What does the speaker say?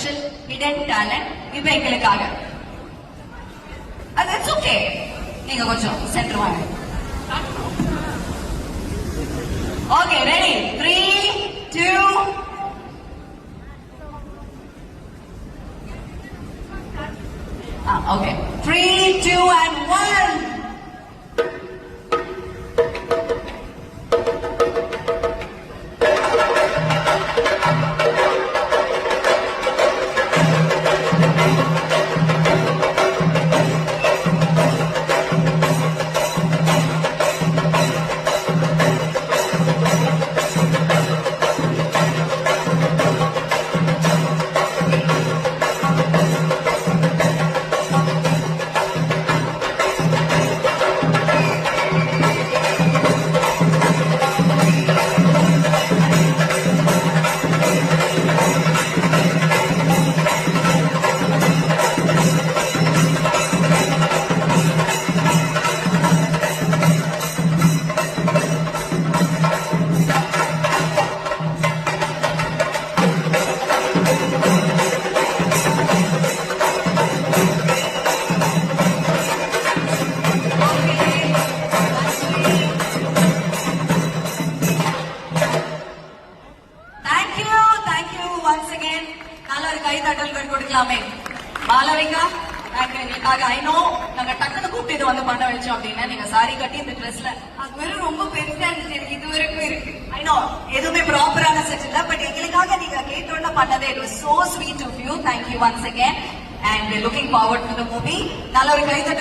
Special hidden talent இப்ப எங்களுக்காக. அது இட்ஸ் ஓகே, நீங்க கொஞ்சம் சென்டர் வாங்க. Okay, ready? 3, 2. Okay. 3, 2, and 1. Malavika, எங்களுக்காக ஐ நோ நாங்க டக்குனு கூப்பிட்டு இது வந்து பண்ண வச்சோம் அப்படின்னா நீங்க சாரி கட்டி இந்த ட்ரெஸ்ல அது வேற ரொம்ப பெருசா இருந்துச்சு. எனக்கு இது வரைக்கும் இருக்கு. ஐ நோ எதுவுமே ப்ராப்பரான செட் இல்ல, பட் எங்களுக்காக நீங்க கேட்டோட பண்ணதே it was so sweet of you. Thank you once again and looking forward to the movie. நல்ல ஒரு கைதட்டல்.